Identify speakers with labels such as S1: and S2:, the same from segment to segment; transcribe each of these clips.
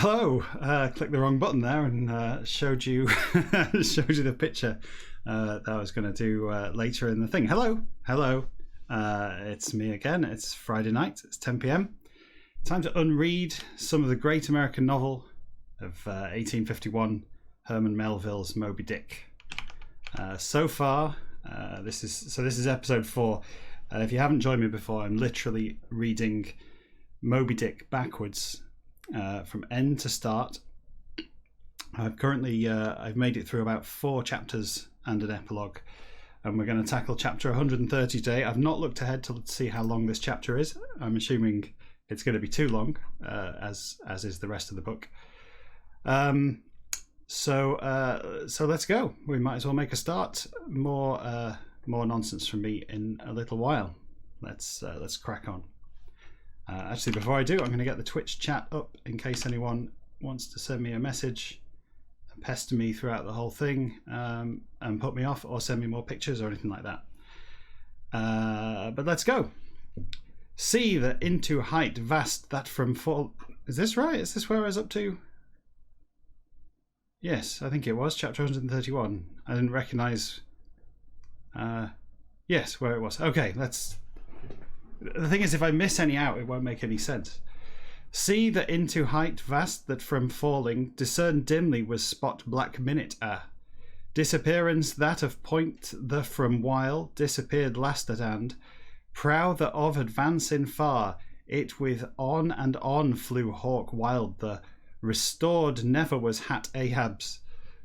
S1: Hello. Clicked the wrong button there and showed you the picture that I was going to do later in the thing. Hello. It's me again. It's Friday night. It's 10 p.m. Time to unread some of the great American novel of 1851, Herman Melville's Moby Dick. So far, this is episode 4. If you haven't joined me before, I'm literally reading Moby Dick backwards. From end to start. I've made it through about 4 chapters and an epilogue, and we're going to tackle chapter 130 today. I've not looked ahead to see how long this chapter is. I'm assuming it's going to be too long, as is the rest of the book. So let's go. We might as well make a start. More nonsense from me in a little while. Let's crack on. Actually, before I do, I'm going to get the Twitch chat up in case anyone wants to send me a message and pester me throughout the whole thing, and put me off or send me more pictures or anything like that. But let's go. See that into height vast that from fall... Is this right? Is this where I was up to? Yes, I think it was. Chapter 131. I didn't recognise... yes, where it was. Okay, let's... The thing is, if I miss any out, it won't make any sense. See that into height vast that from falling, discern dimly was spot black minute disappearance that of point the from while, disappeared last at hand, prow that of advancing far, it with on and on flew hawk wild the, restored never was hat Ahab's,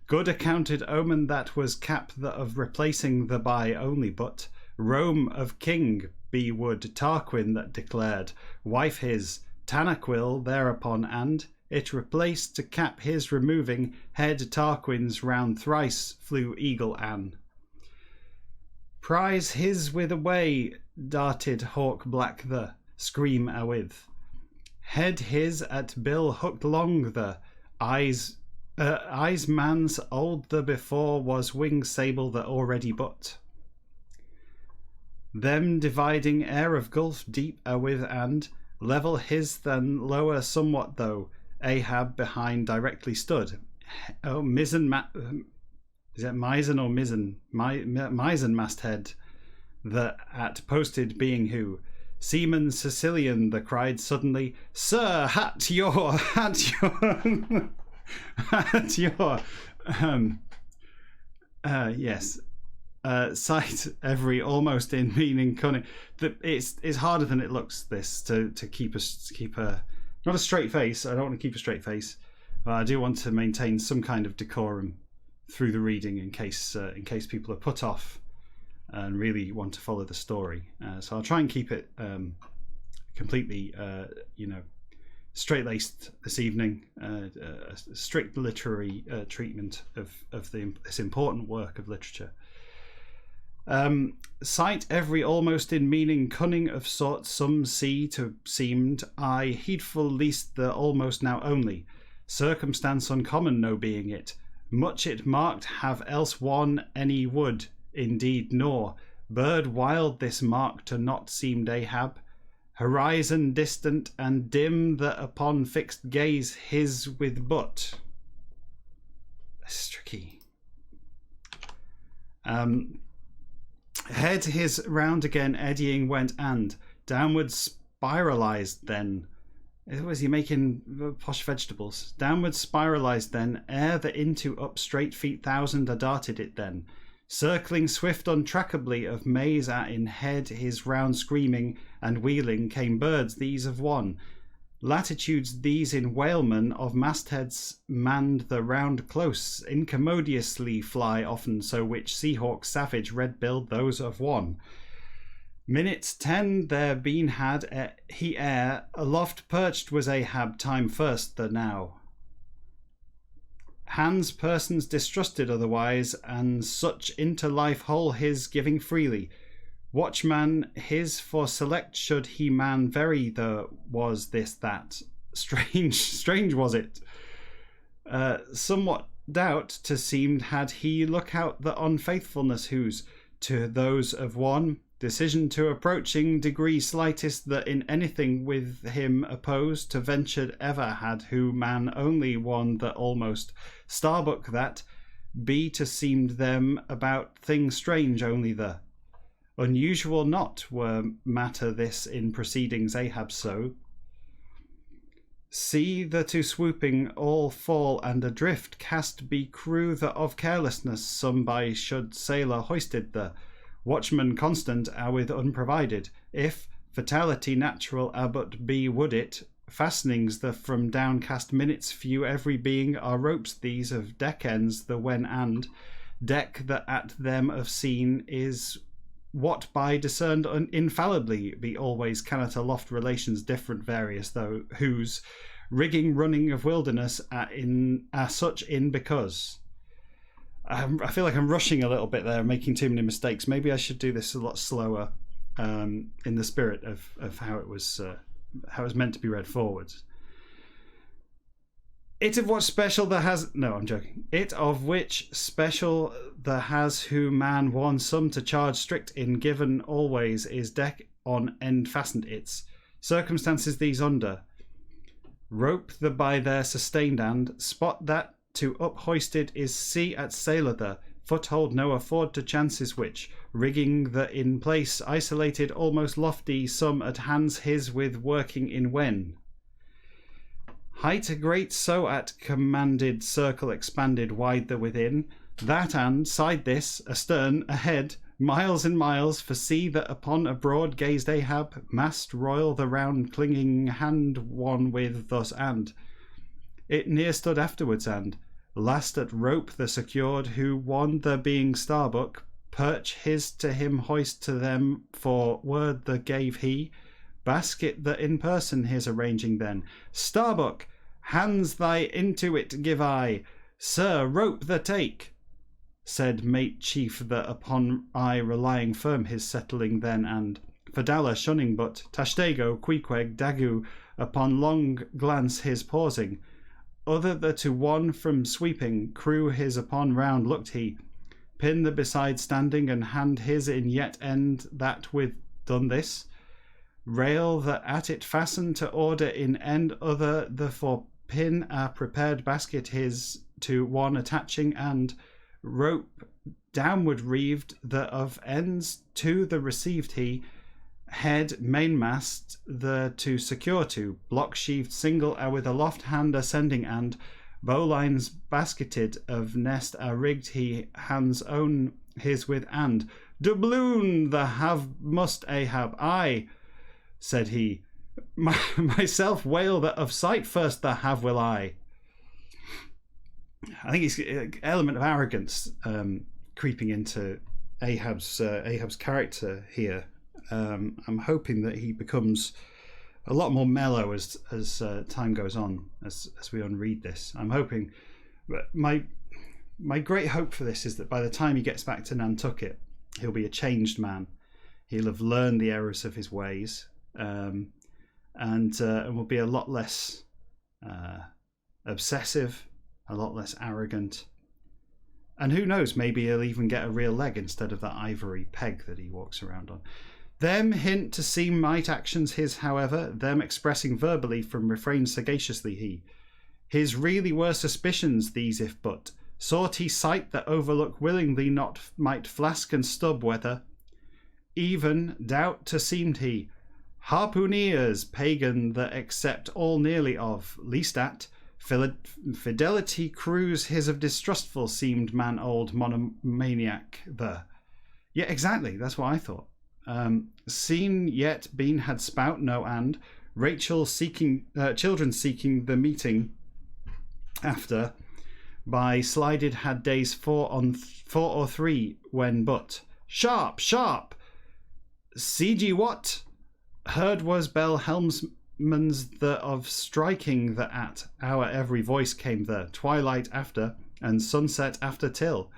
S1: good accounted omen that was cap the of replacing the by only but, Rome of king, be would Tarquin that declared, wife his, Tanaquil thereupon, and it replaced to cap his removing, head Tarquin's round thrice flew eagle Anne. Prize his with away, darted hawk black the, scream awith. Head his at bill hooked long the, eyes man's old the before was wing sable the already but. Them dividing air of gulf deep awith and level his than lower somewhat though Ahab behind directly stood. Oh, mizzen is it mizzen or mizzen? Mizzen masthead the at posted being who seaman Sicilian the cried suddenly, Sir, hat your yes. Sight every almost in meaning cunning. It's harder than it looks. This to keep a not a straight face. I don't want to keep a straight face, but I do want to maintain some kind of decorum through the reading in case people are put off and really want to follow the story. So I'll try and keep it completely straight-laced this evening. A strict literary treatment of this important work of literature. Sight every almost in meaning cunning of sorts some see to seemed I heedful least the almost now only circumstance uncommon no being it much it marked have else one any would indeed nor bird wild this mark to not seemed Ahab horizon distant and dim that upon fixed gaze his with but. This is tricky. Head his round again eddying went and downward spiralized then. Was he making posh vegetables? Downward spiralized then, ere the into up straight feet thousand darted it then. Circling swift untrackably of maze at in head his round screaming and wheeling came birds these of one. Latitudes these in whalemen of mastheads manned the round close, incommodiously fly often so which seahawk savage red-billed those of one. Minutes 10 there been had he ere aloft perched was Ahab time first the now. Hands persons distrusted otherwise and such into life whole his giving freely. Watchman his for select should he man very the was this that strange was it somewhat doubt to seemed had he look out the unfaithfulness whose to those of one decision to approaching degree slightest that in anything with him opposed to ventured ever had who man only one that almost Starbuck that be to seemed them about thing strange only the unusual not were matter this in proceedings Ahab so. See the to swooping all fall and adrift cast be crew that of carelessness some by should sailor hoisted the watchman constant are with unprovided if fatality natural but be would it fastenings the from downcast minutes few every being are ropes these of deck ends the when and deck that at them of seen is what by discerned infallibly be always cannot aloft relations different various though whose rigging running of wilderness are such in because I feel like I'm rushing a little bit there, making too many mistakes. Maybe I should do this a lot slower in the spirit of how it was meant to be read forwards. It of what special there has... No, I'm joking. It of which special there has who man won some to charge strict in given always is deck on end fastened its. Circumstances these under. Rope the by there sustained and spot that to uphoisted is sea at sailor the foothold no afford to chances which rigging the in place isolated almost lofty some at hands his with working in when height a great so at commanded circle expanded wide the within that and side this astern ahead miles and miles for see that upon a broad gazed Ahab mast royal the round clinging hand one with thus and it near stood afterwards and last at rope the secured who won the being Starbuck perch his to him hoist to them for word the gave he basket the in person his arranging then Starbuck hands thy into it give I sir rope the take said mate chief the upon I relying firm his settling then and Fadala shunning but Tashtego Queequeg Dagu upon long glance his pausing other the to one from sweeping crew his upon round looked he pin the beside standing and hand his in yet end that with done this rail that at it fasten to order in end other the for pin a prepared basket his to one attaching and rope downward reeved the of ends to the received he head mainmast the to secure to block sheaved single with a loft hand ascending and bowlines basketed of nest are rigged he hands own his with and doubloon the have must Ahab I said he myself wail that of sight first the have will I think it's an element of arrogance creeping into Ahab's character here. I'm hoping that he becomes a lot more mellow as time goes on, as we unread this. I'm hoping, but my great hope for this is that by the time he gets back to Nantucket, he'll be a changed man. He'll have learned the errors of his ways, and will be a lot less obsessive, a lot less arrogant. And who knows, maybe he'll even get a real leg instead of that ivory peg that he walks around on. Them hint to seem might actions his, however, them expressing verbally from refrain sagaciously he. His really were suspicions these if but, sought he sight that overlook willingly not might flask and stub whether. Even doubt to seemed he, harpooneers pagan that accept all nearly of, least at, fidelity crews his of distrustful seemed man old monomaniac the. Yeah, exactly, that's what I thought. Seen yet been had spout no and Rachel seeking children seeking the meeting after by slided had days 4 or 3 when but sharp CG what heard was bell helmsman's the of striking the at our every voice came the twilight after and sunset after till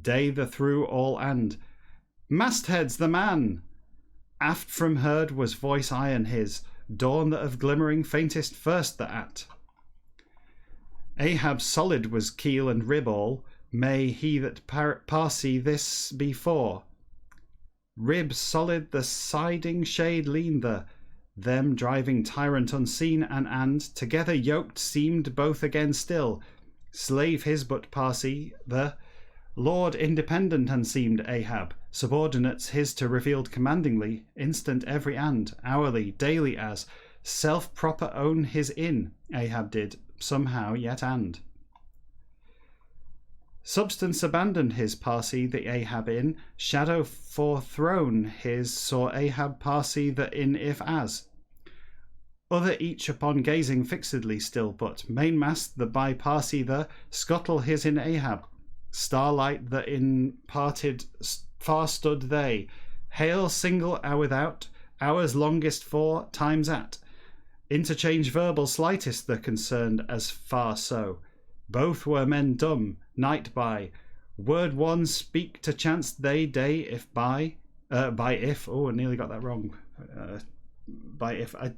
S1: day the through all and mastheads the man aft from heard was voice iron his dawn that of glimmering faintest first the at Ahab solid was keel and rib all may he that parsee this before Rib solid the siding shade lean the, them driving tyrant unseen and together yoked seemed both again still. Slave his but Parsi, the Lord independent and seemed Ahab, subordinates his to revealed commandingly, instant every and, hourly, daily as, self-proper own his in, Ahab did, somehow yet and. Substance abandoned his Parsi the Ahab in, shadow forthrown his saw Ahab Parsi the in if as. Other each upon gazing fixedly still, but mainmast the by Parsi the scuttle his in Ahab. Starlight the in parted far stood they, hail single hour without, hours longest for, times at. Interchange verbal slightest the concerned as far so. Both were men dumb, night by. Word one speak to chance they day if by if. Oh, I nearly got that wrong. By if. I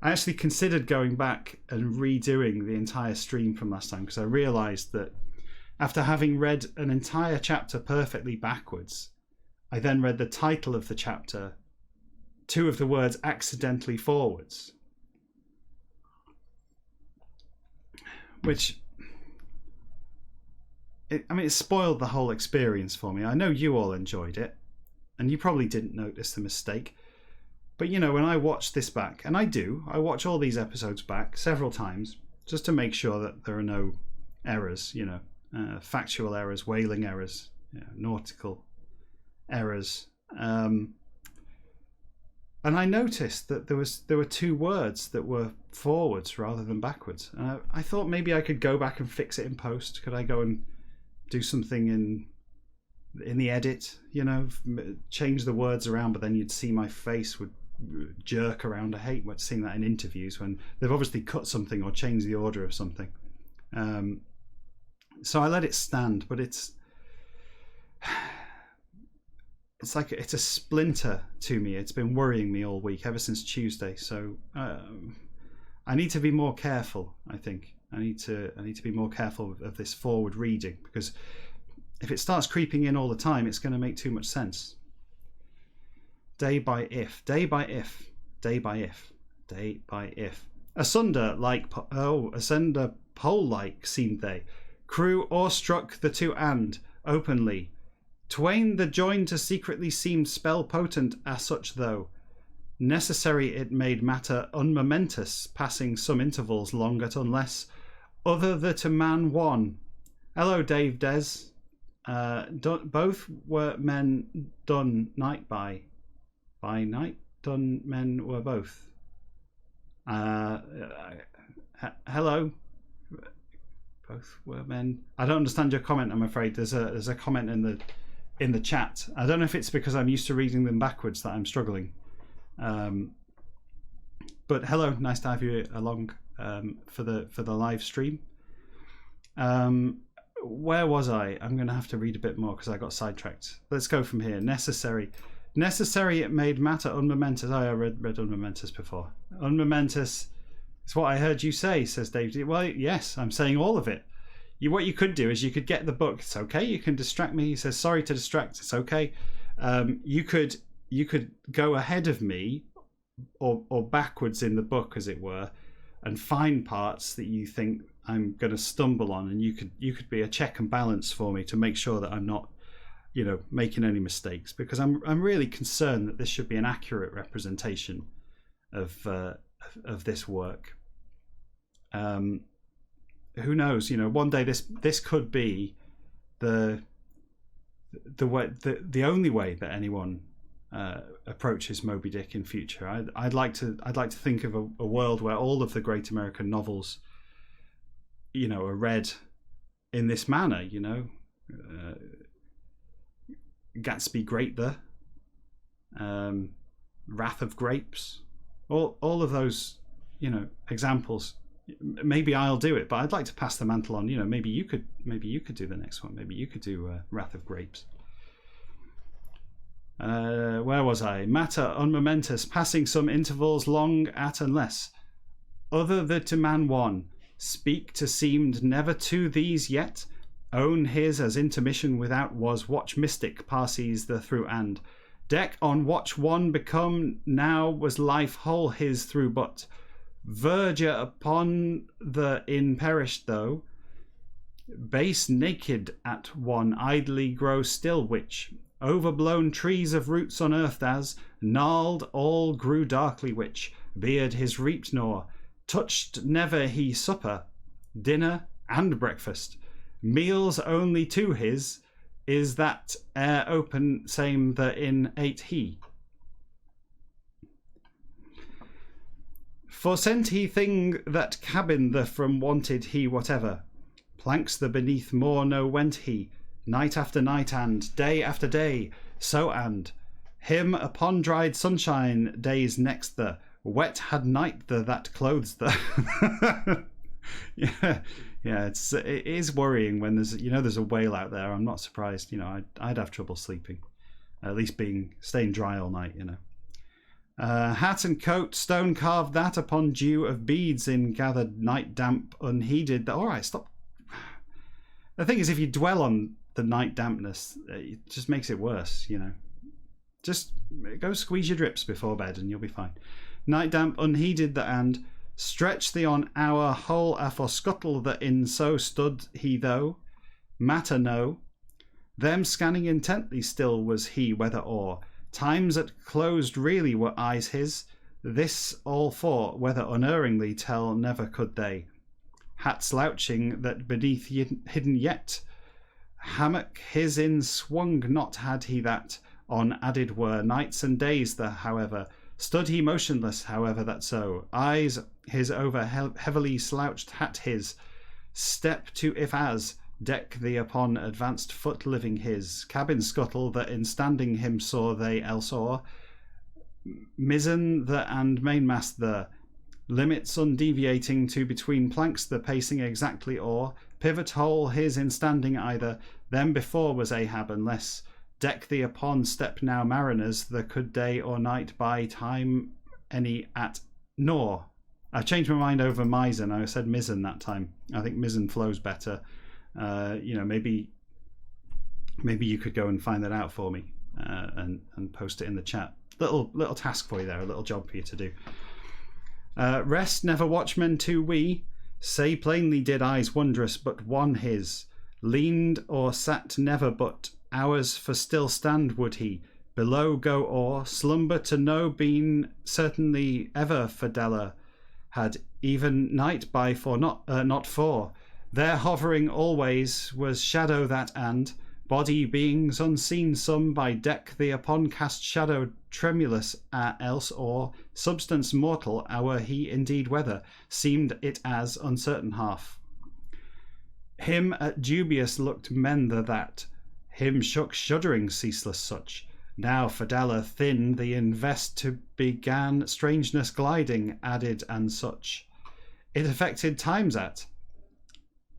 S1: actually considered going back and redoing the entire stream from last time because I realised that after having read an entire chapter perfectly backwards, I then read the title of the chapter, two of the words accidentally forwards. Which, it spoiled the whole experience for me. I know you all enjoyed it, and you probably didn't notice the mistake. But, when I watch this back, and I watch all these episodes back several times, just to make sure that there are no errors, factual errors, whaling errors, nautical errors. And I noticed that there were two words that were forwards rather than backwards. And I thought maybe I could go back and fix it in post. Could I go and do something in the edit, change the words around, but then you'd see my face would jerk around. I hate seeing that in interviews when they've obviously cut something or changed the order of something. So I let it stand, but it's like it's a splinter to me. It's been worrying me all week, ever since Tuesday. So I need to be more careful. I think I need to be more careful of this forward reading, because if it starts creeping in all the time, it's going to make too much sense. Day by if, day by if, day by if, day by if. Asunder pole like seemed they. Crew o'erstruck the two and openly. Twain the join to secretly seemed spell potent as such though. Necessary it made matter unmomentous, passing some intervals long at unless other the to man one. Hello Dave Des. Both were men done night by night done men were both. Hello. Both were men. I don't understand your comment, I'm afraid. There's a comment in the chat. I don't know if it's because I'm used to reading them backwards that I'm struggling. But hello, nice to have you along for the live stream. Where was I? I'm going to have to read a bit more because I got sidetracked. Let's go from here. Necessary it made matter unmomentous. I read unmomentous before. Unmomentous is what I heard you say, says Dave. Well, yes, I'm saying all of it. What you could do is you could get the book. It's okay. You can distract me. He says, sorry to distract. It's okay. You could go ahead of me or backwards in the book, as it were, and find parts that you think I'm going to stumble on, and you could be a check and balance for me to make sure that I'm not, making any mistakes, because I'm really concerned that this should be an accurate representation of this work. Who knows? One day this could be the only way that anyone approaches Moby Dick in future. I'd like to think of a world where all of the great American novels, are read in this manner. Gatsby Great the, Wrath of Grapes, all of those, examples. Maybe I'll do it, but I'd like to pass the mantle on. Maybe you could do the next one. Maybe you could do Wrath of Grapes. Where was I? Matter unmomentous, passing some intervals long at and less. Other the to man one, speak to seemed never to these yet. Own his as intermission without was watch mystic Parsees the through and Deck on watch one become, now was life whole his through, but verdure upon the inn perished though. Base naked at one idly grow still, which overblown trees of roots unearthed as gnarled all grew darkly, which beard his reaped nor touched never he supper, dinner and breakfast. Meals only to his is that ere open same the inn ate he. For sent he thing that cabin the from wanted he whatever. Planks the beneath more no went he, night after night and day after day, so and him upon dried sunshine days next the wet had night the that clothes the yeah, it is worrying when there's a whale out there. I'm not surprised. I'd have trouble sleeping, at least staying dry all night. Hat and coat stone carved that upon dew of beads in gathered night damp unheeded. All right, stop. The thing is, if you dwell on the night dampness, it just makes it worse. Just go squeeze your drips before bed and you'll be fine. Night damp unheeded the and stretch thee on our whole for scuttle that in so stood he though matter no. Them scanning intently still was he whether or times that closed really were eyes his. This all for whether unerringly tell never could they. Hat slouching that beneath hidden yet hammock his in swung not had he that on added were nights and days the however stood he motionless however that so eyes his over heavily slouched hat his step to if as deck thee upon advanced foot living his cabin scuttle that in standing him saw they else or mizzen the and mainmast the limits undeviating to between planks the pacing exactly or pivot hole his in standing either then before was Ahab unless deck thee upon step now mariners the could day or night by time any at nor. I've changed my mind over mizzen. I said mizzen that time. I think mizzen flows better. Maybe you could go and find that out for me and post it in the chat. Little task for you there, a little job for you to do. Rest never watchmen too we say plainly did eyes wondrous but one his leaned or sat never but hours for still stand would he below go or slumber to no been certainly ever fidela had even night by for not for there hovering always was shadow that and body beings unseen some by deck the upon cast shadow tremulous else or substance mortal our he indeed whether seemed it as uncertain half him at dubious looked men that him shook shuddering ceaseless such now fidela thin the invest to began strangeness gliding added and such it affected times at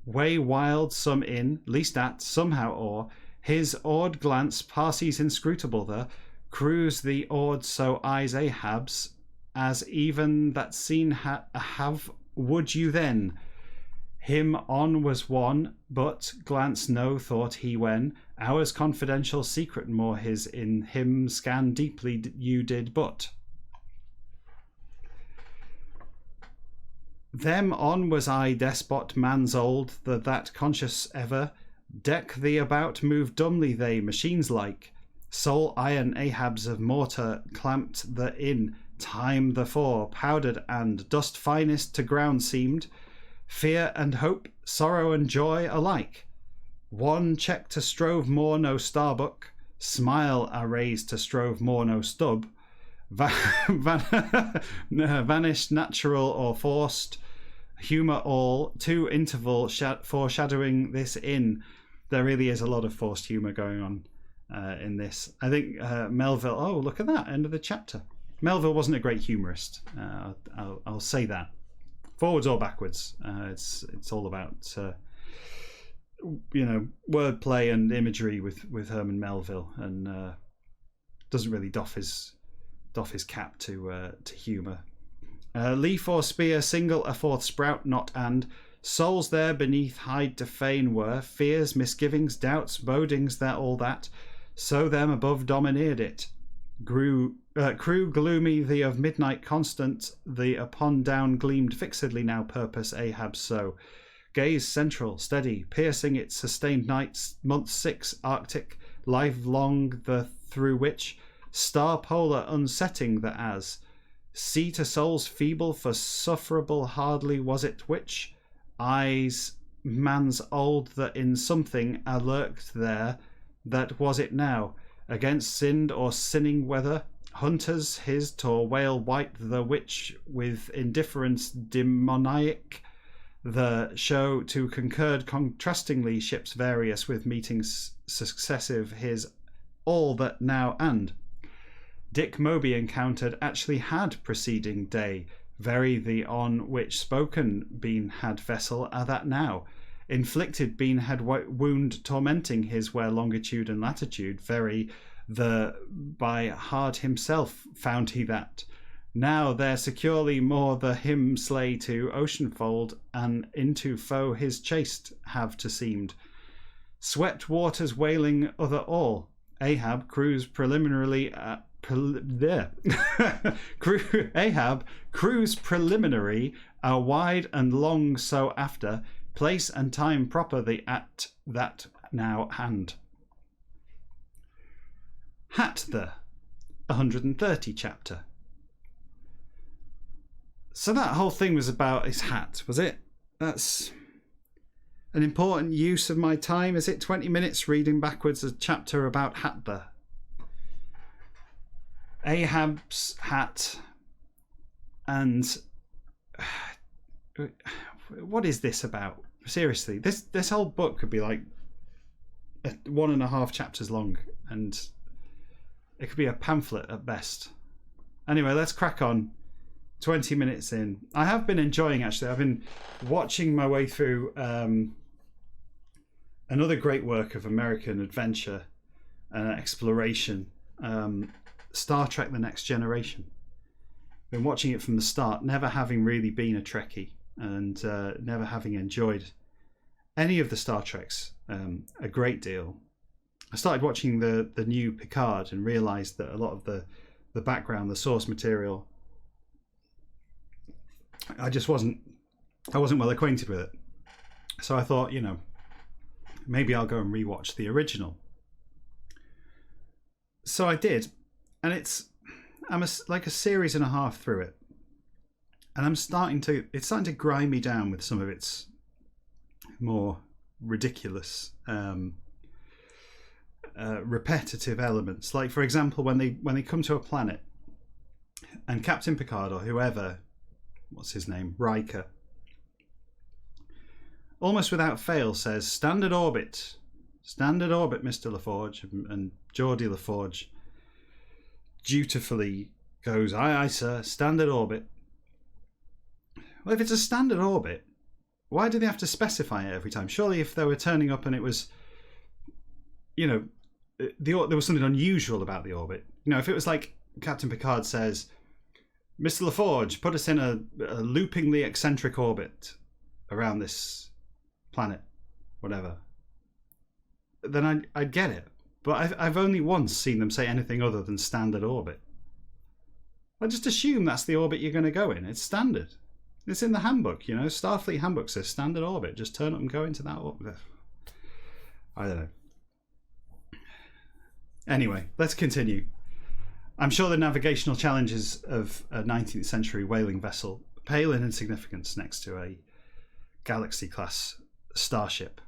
S1: way wild some in least at somehow or his awed glance passes inscrutable the cruise the awed so eyes Ahab's as even that seen have would you then him on was one but glance no thought he when ours confidential secret more his in him scan deeply you did but them on was I despot man's old that conscious ever deck thee about move dumbly they machines like soul iron Ahabs of mortar clamped the in time the fore powdered and dust finest to ground seemed fear and hope sorrow and joy alike one check to strove more no starbuck smile are raised to strove more no stub vanished natural or forced humour all two interval foreshadowing this in there really is a lot of forced humour going on in this. I think Melville, oh look at that end of the chapter, Melville wasn't a great humorist. I'll say that forwards or backwards. It's all about wordplay and imagery with Herman Melville, and doesn't really doff his cap to humour. Leaf or spear single a fourth sprout not and souls there beneath hide to feign were fears misgivings doubts bodings there all that so them above domineered it Crew gloomy, the of midnight constant, the upon down gleamed fixedly now purpose Ahab so. Gaze central, steady, piercing its sustained nights, month 6, Arctic, live long the through which, star polar unsetting the as. See to souls feeble for sufferable hardly was it which, eyes man's old that in something lurked there, that was it now, against sinned or sinning weather, hunters his tor whale white the which with indifference demoniac the show to concurred contrastingly ships various with meetings successive his all that now and Dick Moby encountered actually had preceding day very the on which spoken been had vessel that now inflicted been had wound tormenting his where longitude and latitude very the by hard himself found he that now there securely more the him slay to ocean fold and into foe his chased have to seemed swept waters wailing other all Ahab cruise preliminarily Ahab cruise preliminary wide and long so after place and time proper the at that now hand hat the 130 chapter. So that whole thing was about his hat, was it? That's an important use of my time. Is it 20 minutes reading backwards a chapter about Hatha? Ahab's hat. And what is this about? Seriously, this whole book could be like 1.5 chapters long, and it could be a pamphlet at best. Anyway, let's crack on. 20 minutes in. I have been enjoying, actually. I've been watching my way through another great work of American adventure and exploration, Star Trek The Next Generation. Been watching it from the start, never having really been a Trekkie and never having enjoyed any of the Star Treks a great deal. I started watching the new Picard and realised that a lot of the background, the source material, I wasn't well acquainted with it. So I thought, maybe I'll go and rewatch the original. So I did, and I'm like a series and a half through it, and it's starting to grind me down with some of its more ridiculous repetitive elements. Like, for example, when they come to a planet and Captain Picard or whoever, what's his name, Riker, almost without fail says standard orbit, Mr. LaForge, and Geordie LaForge dutifully goes, aye sir, standard orbit. Well, if it's a standard orbit, why do they have to specify it every time? Surely if they were turning up and it was, there was something unusual about the orbit. If it was like Captain Picard says, Mr. LaForge, put us in a loopingly eccentric orbit around this planet, whatever, then I'd get it. But I've only once seen them say anything other than standard orbit. I just assume that's the orbit you're going to go in. It's standard. It's in the handbook, Starfleet handbook says standard orbit. Just turn up and go into that orbit. I don't know. Anyway, let's continue. I'm sure the navigational challenges of a 19th century whaling vessel pale in insignificance next to a Galaxy-class starship.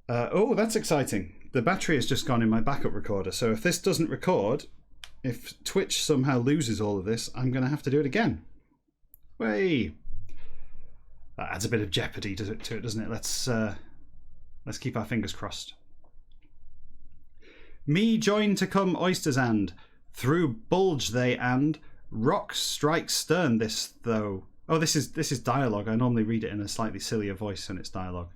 S1: Oh, that's exciting. The battery has just gone in my backup recorder, so if this doesn't record, if Twitch somehow loses all of this, I'm going to have to do it again. Way! That adds a bit of jeopardy to it, doesn't it? Let's keep our fingers crossed. Me join to come oysters and through bulge they and rock strike stern this though. Oh, this is dialogue. I normally read it in a slightly sillier voice when it's dialogue.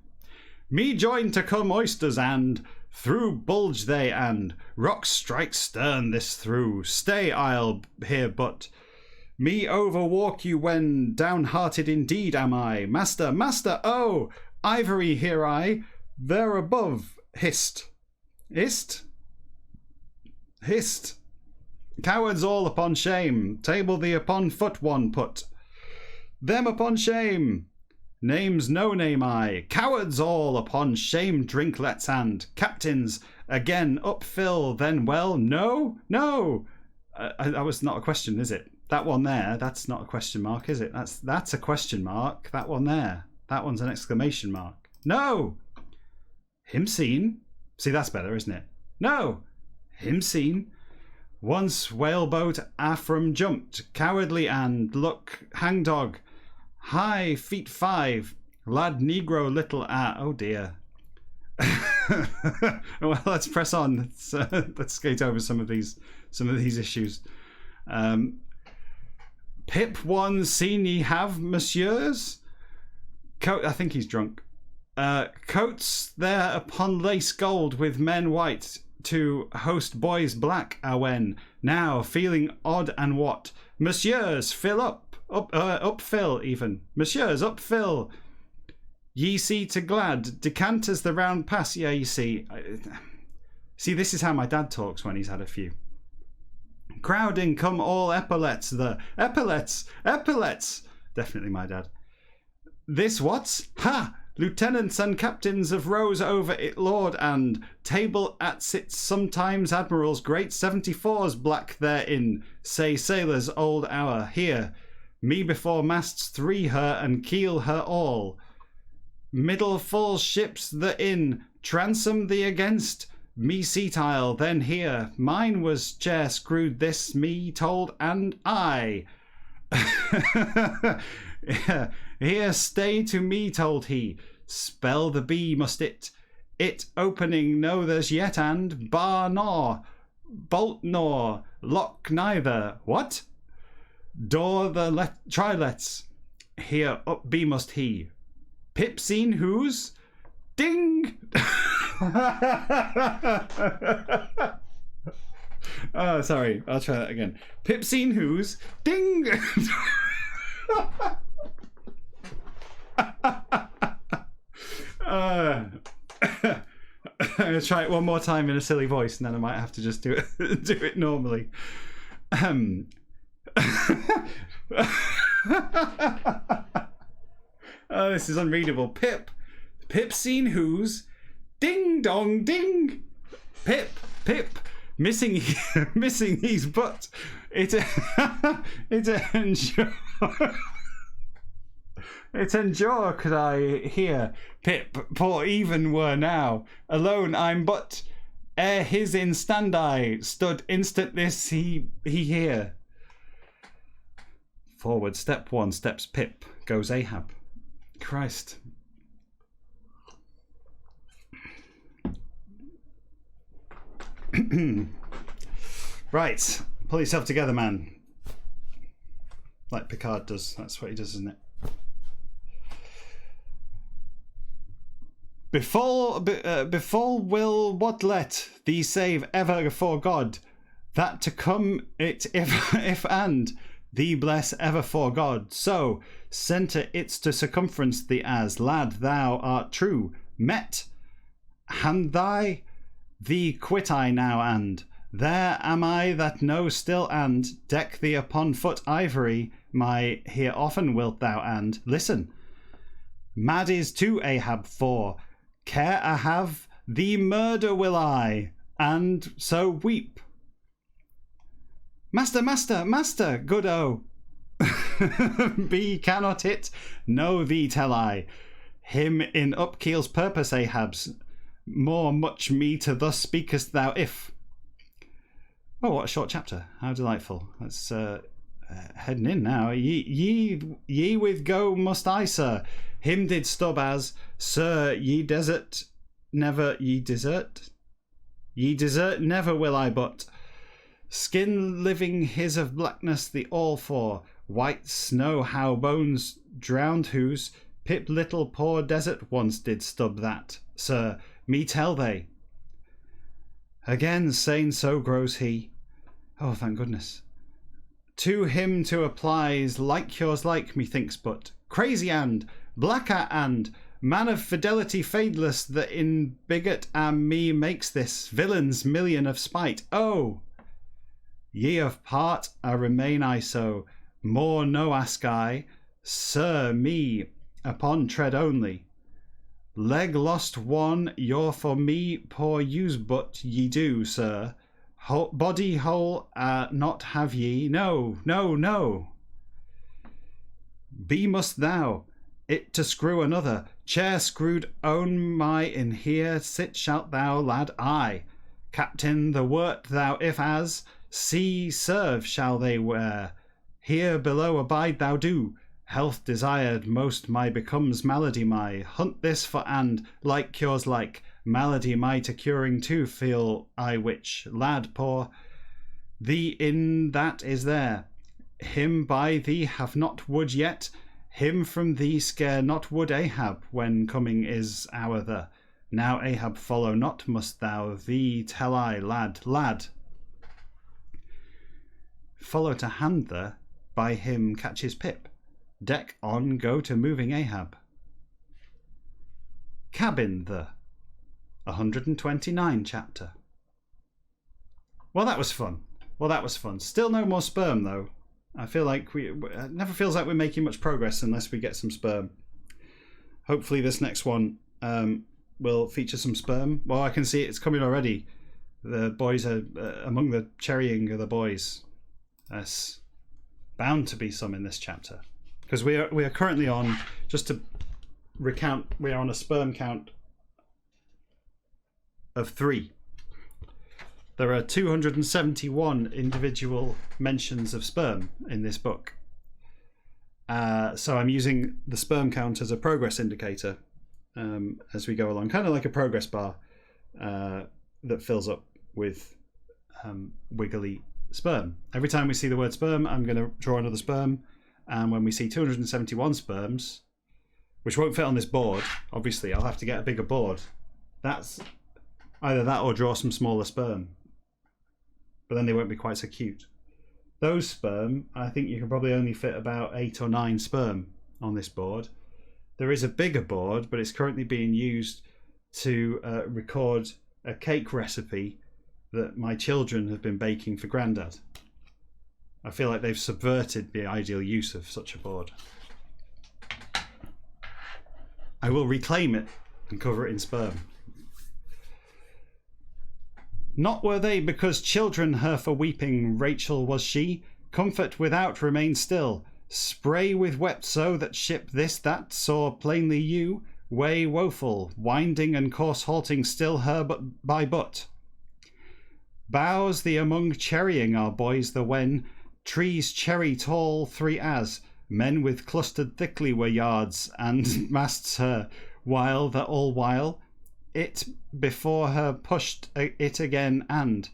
S1: Me join to come oysters and through bulge they and rock strike stern this through. Stay I'll here but me overwalk you when downhearted indeed am I. Master, master, oh, ivory here I, there above hist. Ist? Hist! Cowards all upon shame, table thee upon foot one put. Them upon shame, names no name I, cowards all upon shame drinklets and captains again up fill then well no. That was not a question, is it? That one there, that's not a question mark, is it? That's a question mark. That one there, that one's an exclamation mark. No! Him seen? See, that's better, isn't it? No! Him seen? Once whaleboat Afram jumped, cowardly and look hangdog, high feet 5, lad negro little oh dear. Well, let's press on. Let's skate over some of these issues. Pip one seen ye have, messieurs? I think he's drunk. Coats there upon lace gold with men white to host boys black awen. Now feeling odd and what? Messieurs, fill up fill even. Messieurs, up fill. Ye see to glad decanters the round pass. Yeah, you see. See, this is how my dad talks when he's had a few. Crowding come all epaulets. The epaulets. Definitely my dad. This what's? Ha! Lieutenants and captains of rows over it lord and table at sits sometimes admirals great 74s black therein say sailors old hour here me before masts 3 her and keel her all middle full ships the in transom the against me seat aisle then here mine was chair screwed this me told and I here stay to me told he spell the B must it opening no there's yet and bar nor bolt nor lock neither what door the trilets here up B must he Pip seen whose ding oh sorry I'll try that again Pip seen whose ding I'm gonna try it one more time in a silly voice and then I might have to just do it normally. Oh, this is unreadable. Pip seen whose ding dong ding Pip missing his butt it enjoy it endure could I hear Pip poor even were now alone I'm but ere his in stand I stood instant this he here forward step 1 steps Pip goes Ahab. Christ. Right, pull yourself together, man. Like Picard does. That's what he does, isn't it? Before will what let thee save ever for God, that to come it if and thee bless ever for God. So centre its to circumference thee as lad thou art true met hand thee quit I now and there am I that know still and deck thee upon foot ivory my here often wilt thou and listen mad is to Ahab for care I have thee murder will I and so weep master good be cannot it know thee tell I him in upkeel's purpose Ahab's more much me to thus speakest thou if oh what a short chapter how delightful let's heading in now ye with go must I sir him did stub as sir ye desert never will I but skin living his of blackness the all for white snow how bones drowned whose Pip little poor desert once did stub that sir me tell they again saying so grows he oh thank goodness to him to applies like yours like methinks but crazy and blacker and man of fidelity fadeless that in bigot and me makes this villain's million of spite oh Ye of part, remain I so, more no ask I, sir, me upon tread only. Leg lost one, your for me poor use but ye do, sir. Body whole not have ye, no, no, no. Be must thou, it to screw another, chair screwed own my in here sit shalt thou, lad, aye. Captain, the wort thou if as, see serve shall they wear. Here below abide thou do, health desired most my becomes malady my, hunt this for and, like cures like, malady my to curing too feel I which, lad poor, thee in that is there. Him by thee have not wood yet, him from thee scare not would Ahab, when coming is our the. Now Ahab follow not must thou, thee tell I, lad, lad. Follow to hand the, by him catch his pip. Deck on, go to moving Ahab. Cabin the 129 chapter. Well, that was fun. Still no more sperm though. I feel like it never feels like we're making much progress unless we get some sperm. Hopefully this next one will feature some sperm. Well, I can see it's coming already. The boys are among the cherrying of the boys. There's bound to be some in this chapter. Because we are currently on, just to recount, we are on a sperm count of 3. There are 271 individual mentions of sperm in this book. So I'm using the sperm count as a progress indicator as we go along, kind of like a progress bar that fills up with wiggly sperm. Every time we see the word sperm, I'm going to draw another sperm. And when we see 271 sperms, which won't fit on this board, obviously I'll have to get a bigger board. That's either that or draw some smaller sperm. But then they won't be quite so cute. Those sperm, I think you can probably only fit about 8 or 9 sperm on this board. There is a bigger board, but it's currently being used to record a cake recipe that my children have been baking for Grandad. I feel like they've subverted the ideal use of such a board. I will reclaim it and cover it in sperm. Not were they because children her for weeping, Rachel was she. Comfort without remain still. Spray with wept so that ship this that saw plainly you. Way woeful, winding and course halting still her but by but. Boughs the among cherrying our boys the when. Trees cherry tall 3 as. Men with clustered thickly were yards and masts her. While the all while it before her pushed it again and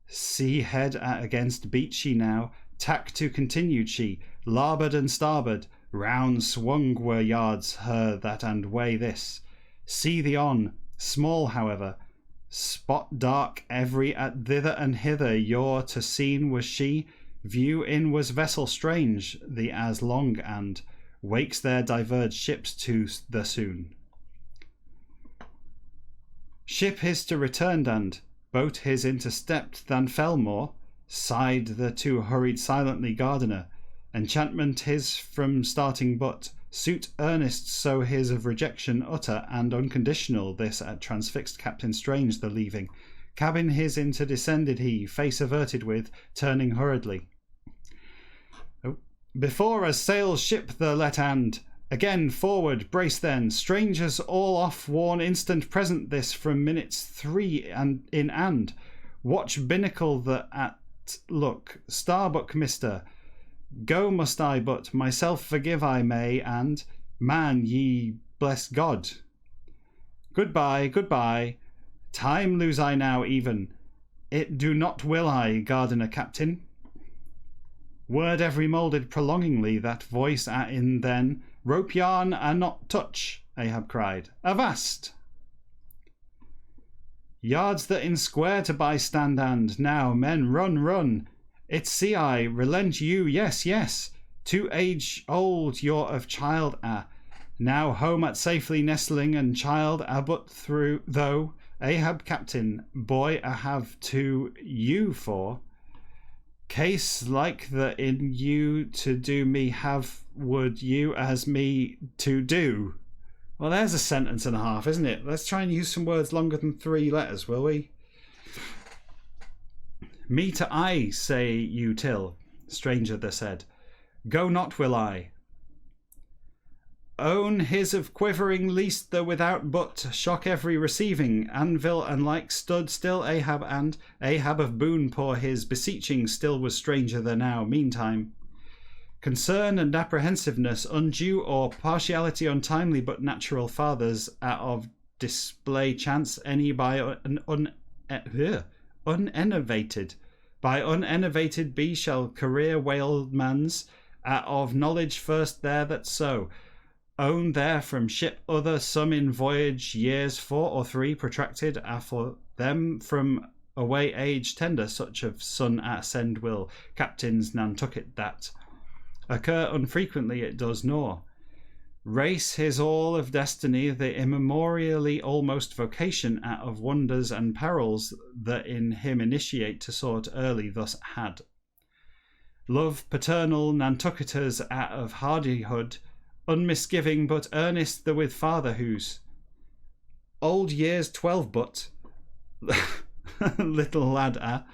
S1: sea head against beat she now, tack to continued she, larboard and starboard, round swung were yards her that and way this. See the on, small however, spot dark every at thither and hither your to seen was she, view in was vessel strange, the as long and wakes their diverged ships to the soon. Ship his to returned and boat his interstepped than fell more, sighed the two hurried silently gardener, enchantment his from starting but, suit earnest so his of rejection utter and unconditional this at transfixed Captain Strange the leaving, cabin his into descended he, face averted with, turning hurriedly. Before as sails ship the let and, again forward, brace then, strangers all off worn instant present this from minutes 3 and in and, watch binnacle the at look, Starbuck mister, go must I but, myself forgive I may and, man ye bless God. Goodbye, goodbye, time lose I now even, it do not will I, gardener captain. Word every moulded prolongingly, that voice in then, rope yarn and not touch, Ahab cried. Avast! Yards that in square to buy stand and, now men run, run. It see I, relent you, yes, yes. Too age old you're of child now home at safely nestling and child but through though, Ahab captain, boy have to you for. Case like the in you to do me have would you as me to do. Well, there's a sentence and a half, isn't it? Let's try and use some words longer than 3 letters, will we? Me to I say you till, stranger the said. Go not will I. Own his of quivering least the without but, shock every receiving, anvil and like stood still Ahab and, Ahab of boon poor his, beseeching still was stranger than now, meantime. Concern and apprehensiveness undue or partiality untimely but natural fathers out of display chance any by uninnovated. By uninnovated be shall career whaleman's out of knowledge first there that so. Own there from ship other some in voyage years 4 or 3 protracted are for them from away age tender such of sun ascend will captains Nantucket that occur unfrequently it does nor race his all of destiny the immemorially almost vocation out of wonders and perils that in him initiate to sort early thus had love paternal Nantucketers out of hardihood unmisgiving but earnest the with father whose old years 12 but little lad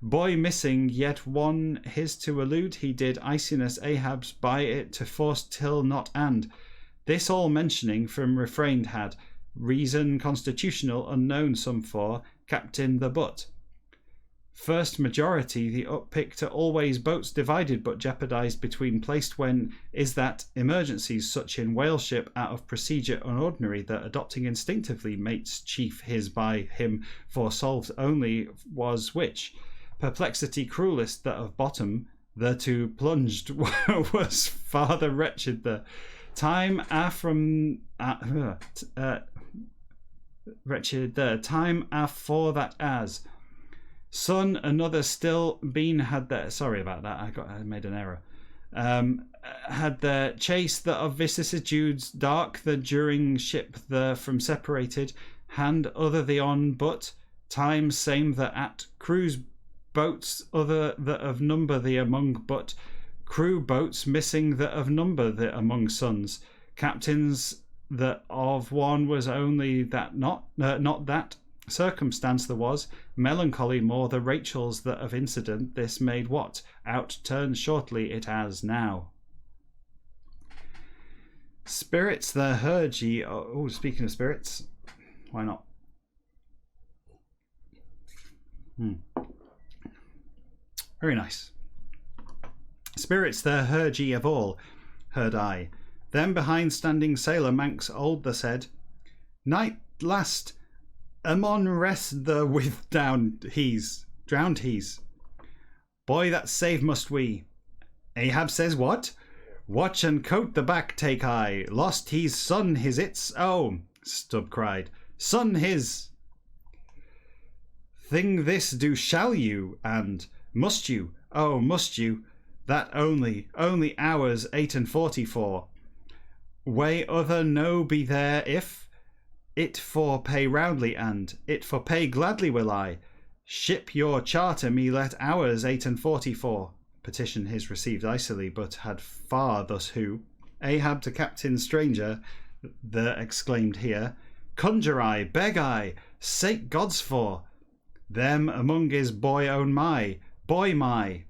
S1: boy missing yet one his to elude he did iciness Ahab's by it to force till not and this all mentioning from refrained had reason constitutional unknown some for captain the but first majority the uppick to always boats divided but jeopardized between placed when is that emergencies such in whaleship out of procedure unordinary that adopting instinctively mates chief his by him for solved only was which perplexity cruelest that of bottom the to plunged was farther wretched the time from wretched the time for that as son another still been had there sorry about that I made an error had the chase that of vicissitudes dark the during ship the from separated hand other the on but time same the at cruise boats other that of number the among but crew boats missing that of number the among sons captains that of one was only that not that circumstance there was melancholy more the Rachel's that of incident this made what out turns shortly it as now spirits the heard ye oh speaking of spirits why not very nice spirits the heard ye of all heard I then behind standing sailor Manx old the said night last amon rest the with drowned he's boy that save must we Ahab says what watch and coat the back take I lost he's son his it's oh Stubb cried son his thing this do shall you and must you oh must you that only hours 8 and 44 way other no be there if it for pay roundly and it for pay gladly will I ship your charter me let hours 8 and 44 petition his received icily but had far thus who Ahab to captain stranger the exclaimed here conjure I beg I sake gods for them among his boy own my boy my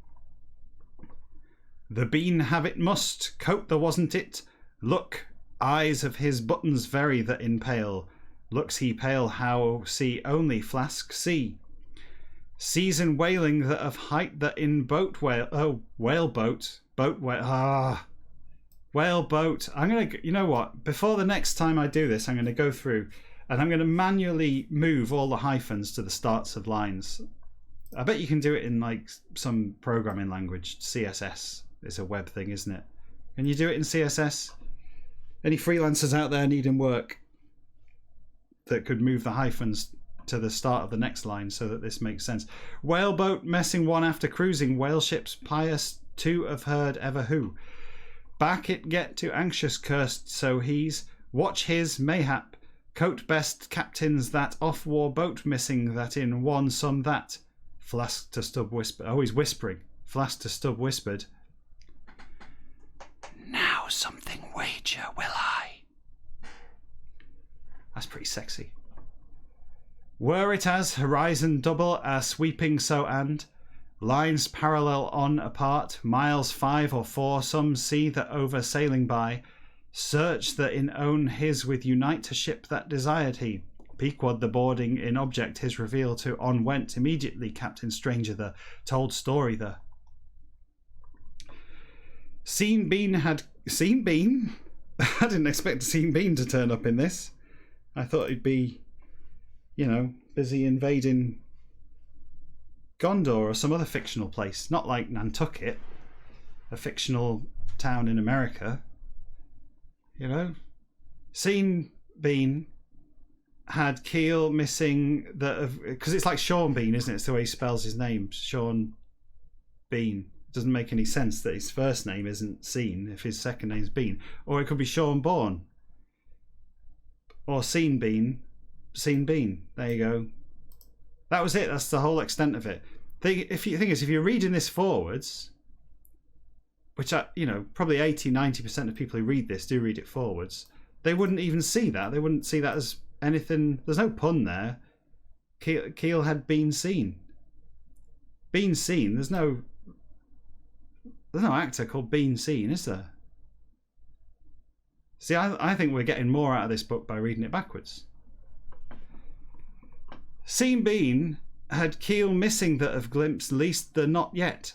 S1: the bean have it must coat the wasn't it look eyes of his buttons very that in pale looks he pale how see only flask see season whaling that of height that in boat whale oh whale boat whale boat I'm gonna you know what before the next time I do this I'm gonna go through and I'm gonna manually move all the hyphens to the starts of lines. I bet you can do it in like some programming language. CSS is a web thing, isn't it? Can you do it in CSS? Any freelancers out there needing work that could move the hyphens to the start of the next line so that this makes sense? Whaleboat messing one after cruising whale ships pious two have heard ever who back it get to anxious cursed so he's watch his mayhap coat best captains that off-war boat missing that in one some that flask to Stubb whisper. Oh, he's whispering. Flask to Stubb whispered, "Now something wager will I." That's pretty sexy. Were it as horizon double are sweeping so and lines parallel on apart, miles 5 or 4, some see that over sailing by, search that in own his with unite to ship that desired he. Pequod the boarding in object his reveal to on went immediately Captain Stranger the told story the Seen Bean had seen Bean. I didn't expect Seen Bean to turn up in this. I thought he'd be, busy invading Gondor or some other fictional place, not like Nantucket, a fictional town in America. Seen Bean had keel missing because it's like Sean Bean, isn't it? It's the way he spells his name, Sean Bean. It doesn't make any sense that his first name isn't Seen if his second name's Bean, or it could be Sean Bourne, or Seen Bean. There you go. That was it. That's the whole extent of it. If you're reading this forwards, which probably 80-90% of people who read this do read it forwards, they wouldn't even see that. They wouldn't see that as anything. There's no pun there. Keel had been seen. Been seen. There's no actor called Bean Seen, is there? See, I think we're getting more out of this book by reading it backwards. Seen Bean had keel missing that of glimpse least the not yet.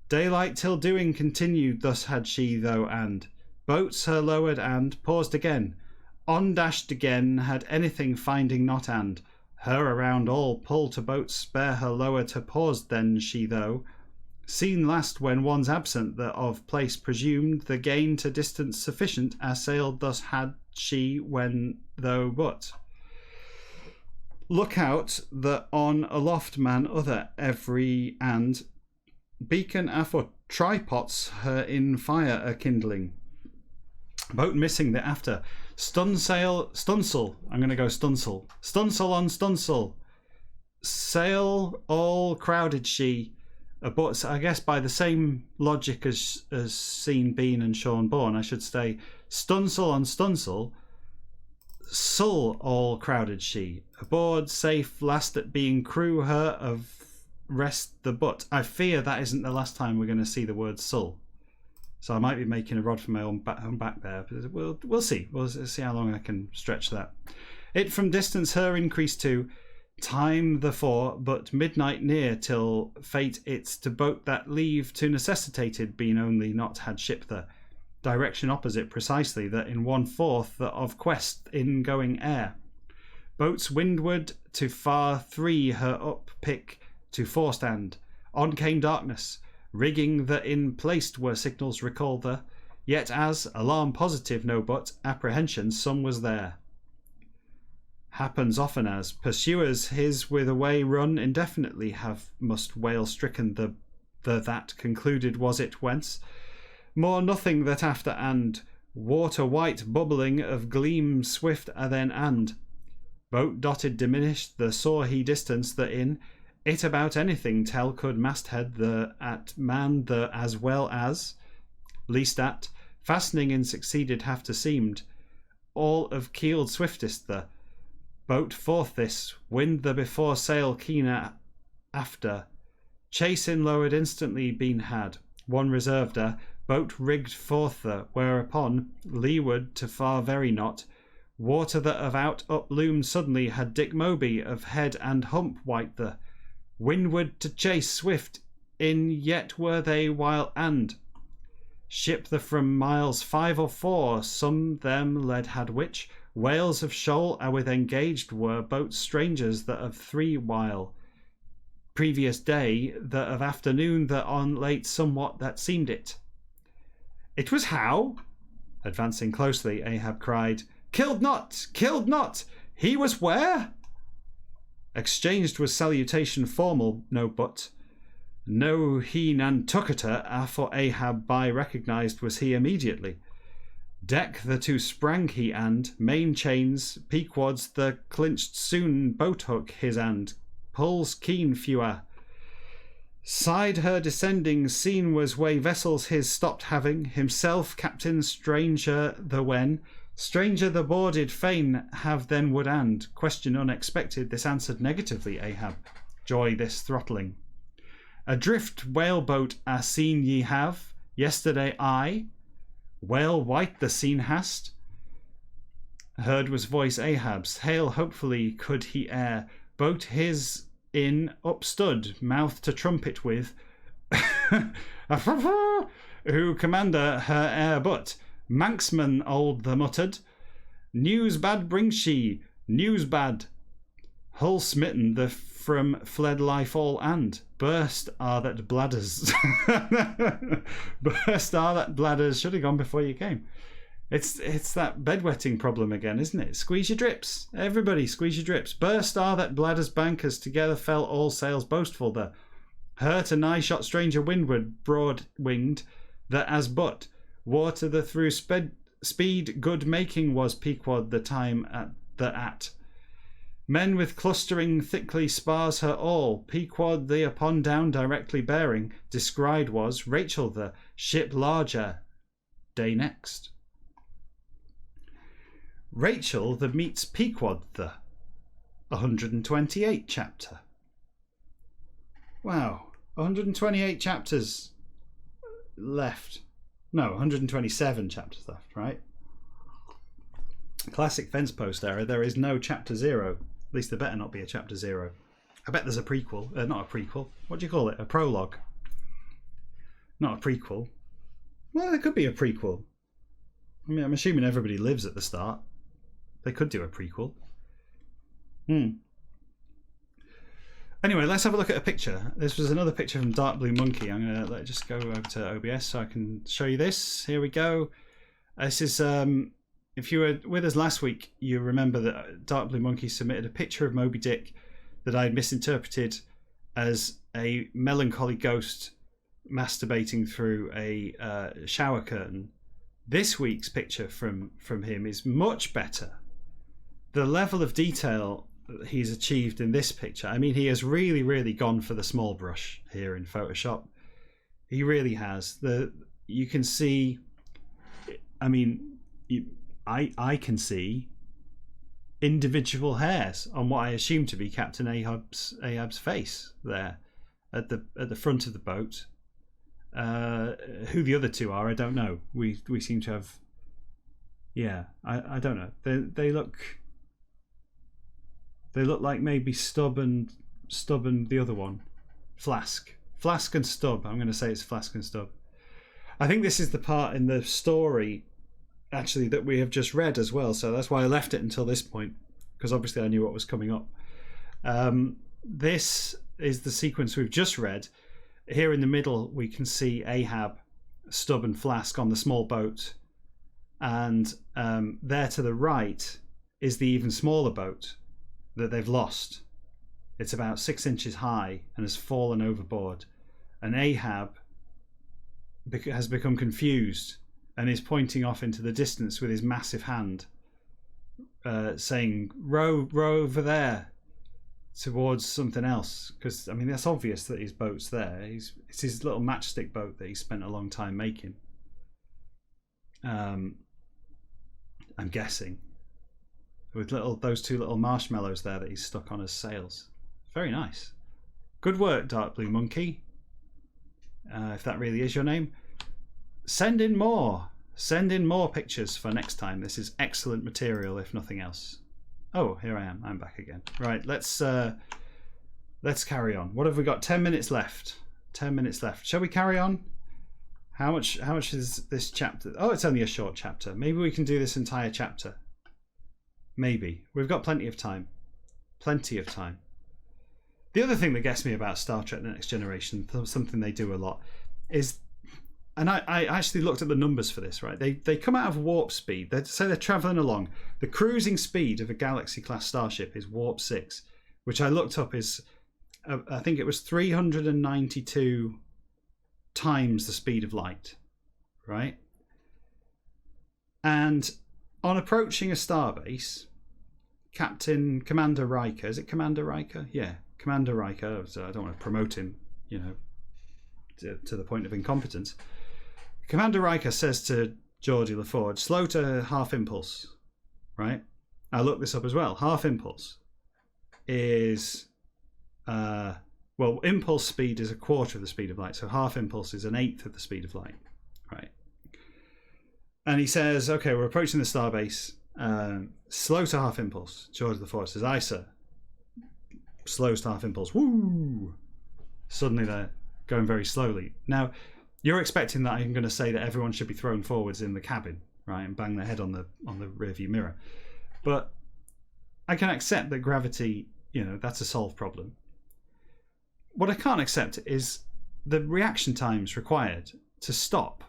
S1: Daylight till doing continued, thus had she though and boats her lowered and paused again. On dashed again, had anything finding not and her around all pull to boats spare her lower to pause then she though. Seen last when one's absent that of place presumed the gain to distance sufficient as sailed thus had she when though but. Look out that on aloft man other every and beacon afor tripods her in fire a kindling. Boat missing the after stunsail. I'm going to go stunsel. Stunsel on stunsel. Sail all crowded she. But I guess by the same logic as Seen Bean and Sean Bourne, I should say stunsel on stunsel. Sull all crowded she. Aboard safe last at being crew her of rest the butt. I fear that isn't the last time we're going to see the word sull. So I might be making a rod for my own back there. But we'll see. We'll see how long I can stretch that. It from distance her increased to time the four, but midnight near till fate it's to boat that leave to necessitated been only not had ship the direction opposite precisely that in 1/4 that of quest in going air. Boats windward to far 3 her up pick to forestand. On came darkness. Rigging that in placed were signals recall the, yet as alarm positive no but apprehension some was there. Happens often as pursuers his with away run indefinitely have must whale stricken the that concluded was it whence. More nothing that after and water white bubbling of gleam swift then and boat dotted diminished the saw he distance the in it about anything tell could masthead the at man the as well as least at fastening in succeeded have to seemed all of keeled swiftest the boat forth this wind the before sail keener after chase in lowered instantly been had one reserved a boat rigged forth the whereupon leeward to far very not water that of out up loomed suddenly had Dick Moby of head and hump white the windward to chase swift in yet were they while and ship the from miles 5 or 4 some them led had which whales of shoal are with engaged were boats strangers that of 3 while previous day that of afternoon that on late somewhat that seemed it. It was how? Advancing closely, Ahab cried, killed not, he was where? Exchanged was salutation formal, no but. No he Nantucketer, for Ahab by recognized was he immediately. Deck the two sprang he and, main chains, peakwads the clinched soon boat hook his and, pulls keen fewer. Side her descending, seen was way vessels his stopped having, himself captain stranger the when, stranger the boarded fain have then would and, question unexpected, this answered negatively Ahab, joy this throttling. Adrift whaleboat a seen ye have, yesterday I, whale white the scene hast, heard was voice Ahab's, hail hopefully could he ere, boat his in upstood, mouth to trumpet with, who commander her air but, Manxman old the muttered, news bad brings she, news bad, hull smitten the from fled life all and, burst are that bladders, burst are that bladders, should have gone before you came. It's that bedwetting problem again, isn't it? Squeeze your drips. Everybody squeeze your drips. Burst are that bladders bankers, together fell all sails boastful there. Hurt a nigh shot stranger windward, broad winged, that as but water the through speed good making was Pequod the time at the at. Men with clustering thickly spars her all, Pequod the upon down directly bearing, descried was Rachel the ship larger, day next. Rachel the meets Pequod the 128 chapter. Wow, 128 chapters left. No, 127 chapters left, right? Classic fence post error. There is no chapter 0. At least there better not be a chapter 0. I bet there's a prequel. Not a prequel. What do you call it? A prologue. Not a prequel. Well, there could be a prequel. I mean, I'm assuming everybody lives at the start. They could do a prequel. Anyway, let's have a look at a picture. This was another picture from Dark Blue Monkey. I'm going to just go over to OBS so I can show you this. Here we go. This is, if you were with us last week, you remember that Dark Blue Monkey submitted a picture of Moby Dick that I had misinterpreted as a melancholy ghost masturbating through a shower curtain. This week's picture from him is much better. The level of detail he's achieved in this picture, I mean, he has really, really gone for the small brush here in Photoshop. He really has. You can see, I mean, I can see individual hairs on what I assume to be Captain Ahab's face there at the front of the boat. Who the other two are, I don't know. We seem to have, yeah, I don't know. They look like maybe Stubb and the other one, Flask and Stubb. I'm going to say it's Flask and Stubb. I think this is the part in the story actually that we have just read as well, so that's why I left it until this point, because obviously I knew what was coming up. This is the sequence we've just read. Here in the middle we can see Ahab, Stubb and Flask on the small boat, and there to the right is the even smaller boat that they've lost. It's about 6 inches high and has fallen overboard, and Ahab has become confused and is pointing off into the distance with his massive hand, saying, row over there towards something else, because I mean that's obvious that his boat's there. It's his little matchstick boat that he spent a long time making. I'm guessing with those two little marshmallows there that he's stuck on as sails. Very nice. Good work, Dark Blue Monkey. If that really is your name, send in more pictures for next time. This is excellent material, if nothing else. Oh, here I am. I'm back again. Right, let's carry on. What have we got? 10 minutes left. 10 minutes left. Shall we carry on? How much is this chapter? Oh, it's only a short chapter. Maybe we can do this entire chapter. Maybe. We've got plenty of time. Plenty of time. The other thing that gets me about Star Trek: The Next Generation, something they do a lot, is, and I actually looked at the numbers for this, right? They come out of warp speed. They say they're traveling along. The cruising speed of a Galaxy-class starship is warp 6, which I looked up is, I think it was 392 times the speed of light, right? And on approaching a starbase, Commander Riker, is it Commander Riker? Yeah, Commander Riker. So I don't want to promote him, to the point of incompetence. Commander Riker says to Geordie LaForge, slow to half impulse, right? I looked this up as well. Half impulse is, impulse speed is a quarter of the speed of light. So half impulse is an eighth of the speed of light, right? And he says, okay, we're approaching the starbase. Slow to half impulse. Geordie LaForge says, aye, sir. Slows to half impulse. Woo! Suddenly they're going very slowly. Now, you're expecting that I'm going to say that everyone should be thrown forwards in the cabin, right, and bang their head on the rearview mirror. But I can accept that gravity, that's a solved problem. What I can't accept is the reaction times required to stop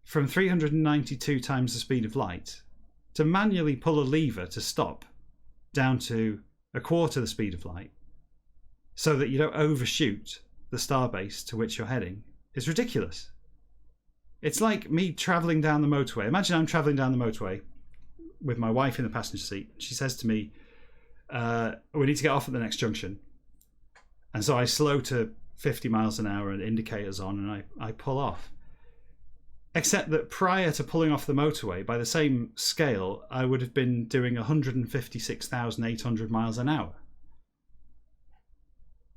S1: from 392 times the speed of light to manually pull a lever to stop down to a quarter the speed of light so that you don't overshoot the starbase to which you're heading is ridiculous. It's like me travelling down the motorway. Imagine I'm travelling down the motorway with my wife in the passenger seat. She says to me, we need to get off at the next junction. And so I slow to 50 miles an hour and indicators on, and I pull off. Except that prior to pulling off the motorway, by the same scale, I would have been doing 156,800 miles an hour.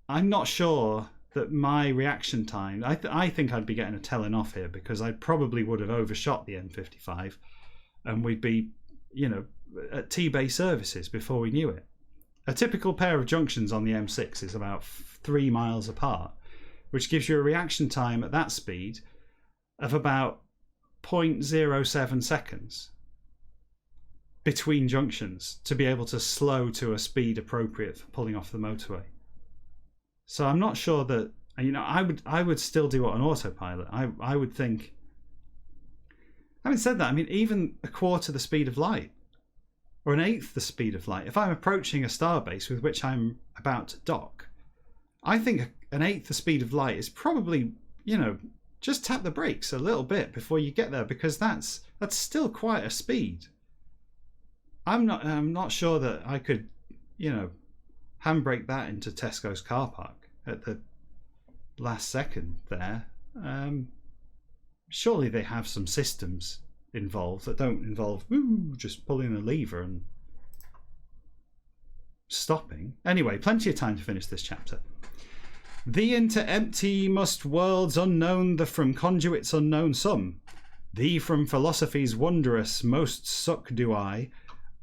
S1: I'm not sure that my reaction time, I think I'd be getting a telling off here, because I probably would have overshot the M55 and we'd be, at T-Bay services before we knew it. A typical pair of junctions on the M6 is about 3 miles apart, which gives you a reaction time at that speed of about 0.07 seconds between junctions to be able to slow to a speed appropriate for pulling off the motorway. So I'm not sure that, I would still do it on autopilot. I would think, having said that, even a quarter the speed of light or an eighth the speed of light, if I'm approaching a starbase with which I'm about to dock, I think an eighth the speed of light is probably, just tap the brakes a little bit before you get there, because that's still quite a speed. I'm not sure that I could, handbrake that into Tesco's car park at the last second there. Surely they have some systems involved that don't involve just pulling a lever and stopping. Anyway, plenty of time to finish this chapter. Thee into empty must worlds unknown, the from conduits unknown some. Thee from philosophy's wondrous most suck do I.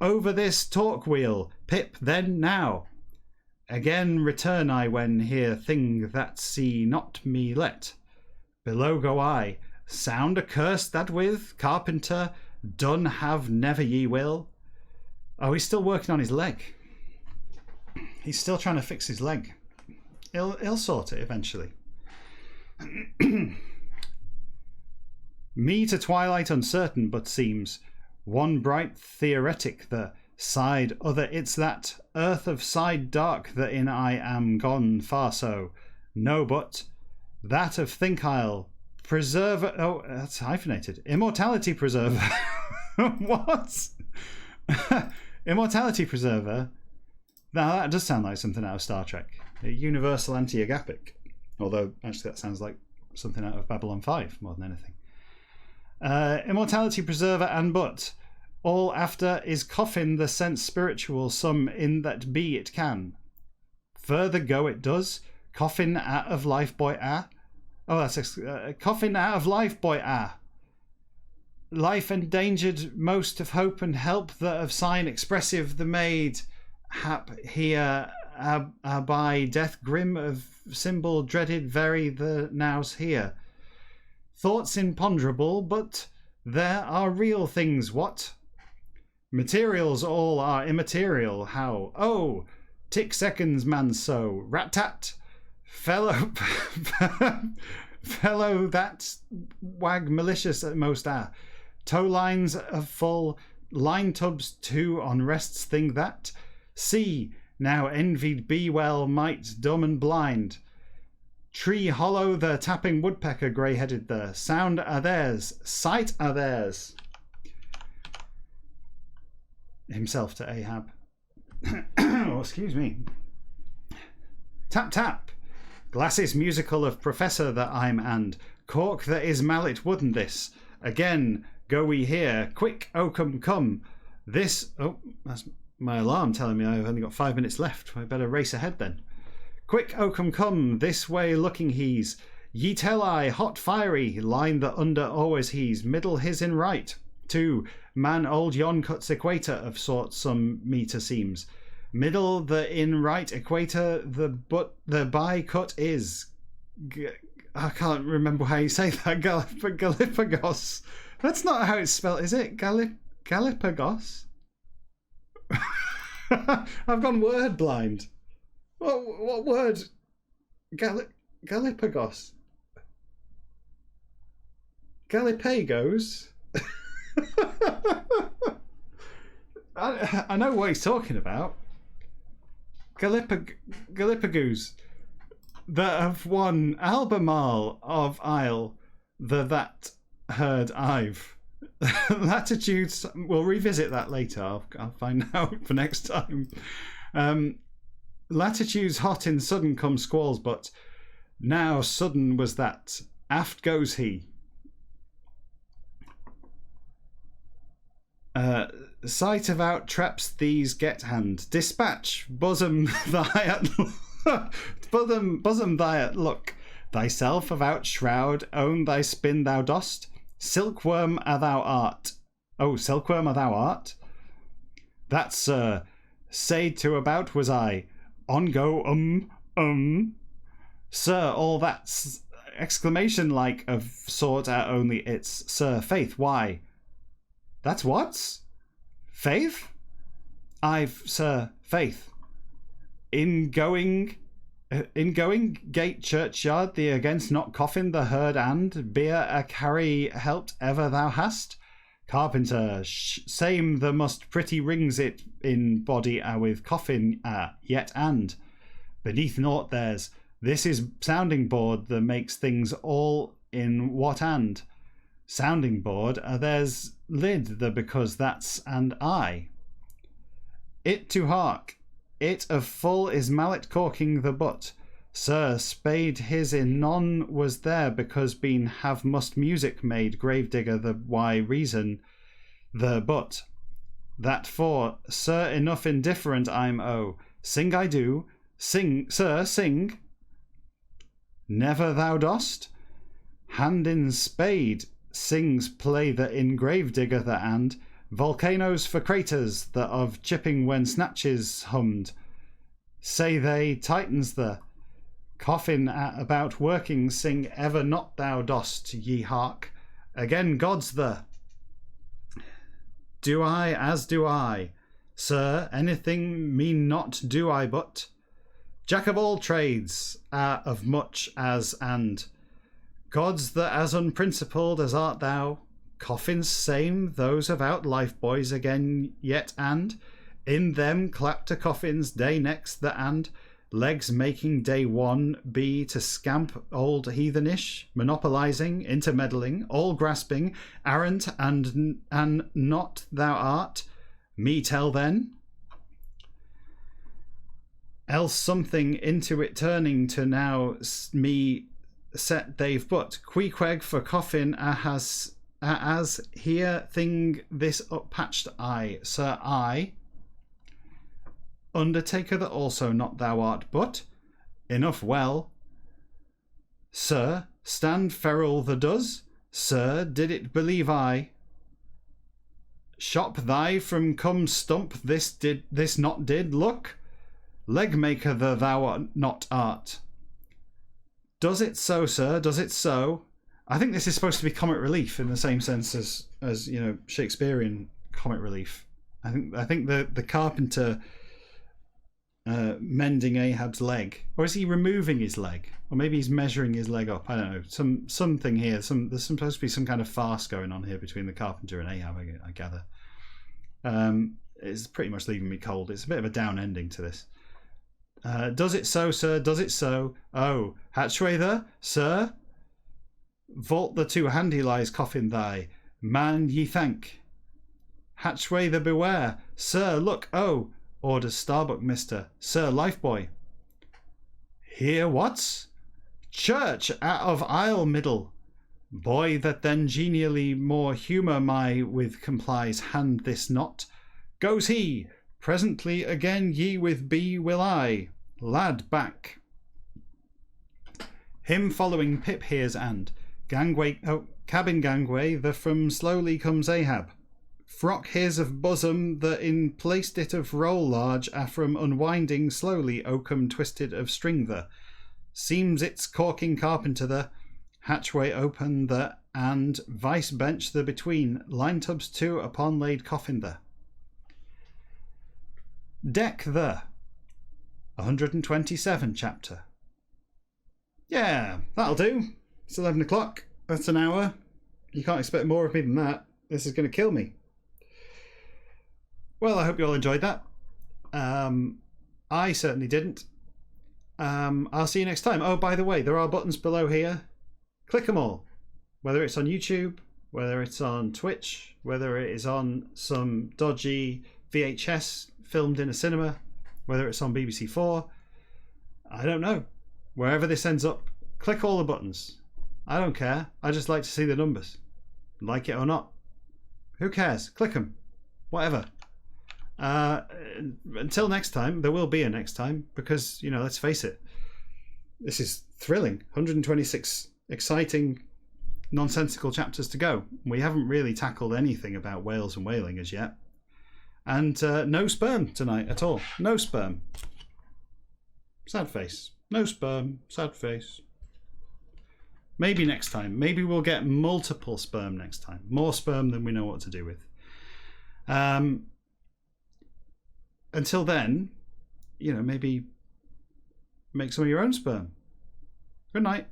S1: Over this talk wheel, pip then now. Again return I when hear thing that see not me let. Below go I, sound accursed that with, carpenter, done have never ye will. Oh, he's still working on his leg. He's still trying to fix his leg. He'll sort it eventually. Me to twilight uncertain, but seems one bright theoretic the side other it's that earth of side dark that in I am gone far so. No, but that of think I'll preserver. Oh, that's hyphenated. Immortality preserver. What? Immortality preserver. Now that does sound like something out of Star Trek. A universal anti-agapic. Although, actually, that sounds like something out of Babylon 5 more than anything. Immortality preserver and but. All after is coffin the sense spiritual some in that be it can. Further go it does. Coffin out of life boy ah. Oh, that's coffin out of life boy ah. Life endangered most of hope and help that of sign expressive the maid hap here by death grim of symbol dreaded very the nows here. Thoughts imponderable, but there are real things what? Materials all are immaterial how? Oh, tick seconds man so rat-tat fellow fellow that wag malicious at most ah. Toe lines of full line tubs too on rests thing that see now envied be well might dumb and blind. Tree hollow the tapping woodpecker grey-headed there. Sound are theirs, sight are theirs. Himself to Ahab. Oh, excuse me. Tap tap. Glasses musical of professor that I'm and cork that is mallet wooden this. Again go we here, quick Oakham come. This that's my alarm telling me I've only got 5 minutes left. I better race ahead then. Quick Oakham come, this way looking he's. Ye tell I, hot fiery, line the under always he's, middle his in right. 2. Man old yon cuts equator of sort some meter seems. Middle the in right equator the by cut is. I can't remember how you say that. Galapagos. That's not how it's spelled, is it? Galapagos? I've gone word blind. What word? Galapagos. Galapagos. I know what he's talking about. Galapagos. That have won Albemarle of Isle. That heard I've. Latitudes. We'll revisit that later. I'll find out for next time. Latitudes hot in sudden come squalls, but now sudden was that. Aft goes he. Sight of out traps these get hand. Dispatch bosom thy at bosom thy at look. Thyself of out shroud own thy spin thou dost. Silkworm a thou art. Oh, silkworm a thou art. That sir, said to about was I. On go Sir, all that's exclamation like of sort are only it's. Sir, faith, why? That's what's? Faith? I've, sir, faith. In going gate churchyard thee against not coffin the herd and beer a carry helped ever thou hast. Carpenter, same the must pretty rings it in body with coffin yet and. Beneath naught there's. This is sounding board that makes things all in what and. Sounding board, there's lid the because that's and I. It to hark. It of full is mallet corking the butt. Sir, spade his in none was there because been have must music made gravedigger the why reason the but. That for, sir, enough indifferent I'm sing I do, sing, sir, sing. Never thou dost? Hand in spade, sings play the in gravedigger the and. Volcanoes for craters, the of chipping when snatches hummed. Say they, Titans the coffin about working sing ever not thou dost, ye hark. Again God's the. Do I as do I. Sir, anything mean not do I but. Jack of all trades, of much as and. Gods the as unprincipled as art thou. Coffins same, those of out life boys again yet and. In them clap to coffins day next the and. Legs making day one be to scamp old heathenish, monopolizing, intermeddling, all grasping, arrant and not thou art. Me tell then. Else something into it turning to now me set they've but. Queequeg for coffin as here thing this up patched I. Sir, I. Undertaker that also not thou art but. Enough well. Sir, stand feral the does. Sir, did it believe I. Shop thy from come stump this not did look. Leg maker the thou not art. Does it so, sir? Does it so? I think this is supposed to be comic relief in the same sense as you know, Shakespearean comic relief. I think the carpenter mending Ahab's leg, or is he removing his leg, or maybe he's measuring his leg up? I don't know. Something here. There's supposed to be some kind of farce going on here between the carpenter and Ahab. I gather. It's pretty much leaving me cold. It's a bit of a down ending to this. Does it so, sir? Does it so? Oh, hatchway there, sir. Vault the two handy lies coffin thy. Man ye thank. Hatchway the beware. Sir, look, oh. Orders Starbuck, mister. Sir, lifeboy. Here what's? Church out of Isle Middle. Boy that then genially more humour my with complies hand this not. Goes he, presently again ye with B will I. Lad back. Him following Pip hears and cabin gangway the from slowly comes Ahab. Frock hears of bosom the in placed it of roll large from unwinding slowly oakum twisted of string the. Seems its corking carpenter the. Hatchway open the and vice bench the between line tubs two upon laid coffin the. Deck the 127 chapter. Yeah, that'll do. It's 11 o'clock. That's an hour. You can't expect more of me than that. This is going to kill me. Well, I hope you all enjoyed that. I certainly didn't. I'll see you next time. Oh, by the way, there are buttons below here. Click them all. Whether it's on YouTube, whether it's on Twitch, whether it is on some dodgy VHS filmed in a cinema, whether it's on BBC 4, I don't know. Wherever this ends up, click all the buttons. I don't care. I just like to see the numbers. Like it or not. Who cares? Click them. Whatever. Until next time, there will be a next time because, you know, let's face it, this is thrilling. 126 exciting, nonsensical chapters to go. We haven't really tackled anything about whales and whaling as yet. And no sperm tonight at all. No sperm. Sad face. No sperm. Sad face. Maybe next time. Maybe we'll get multiple sperm next time. More sperm than we know what to do with. Until then, you know, maybe make some of your own sperm. Good night.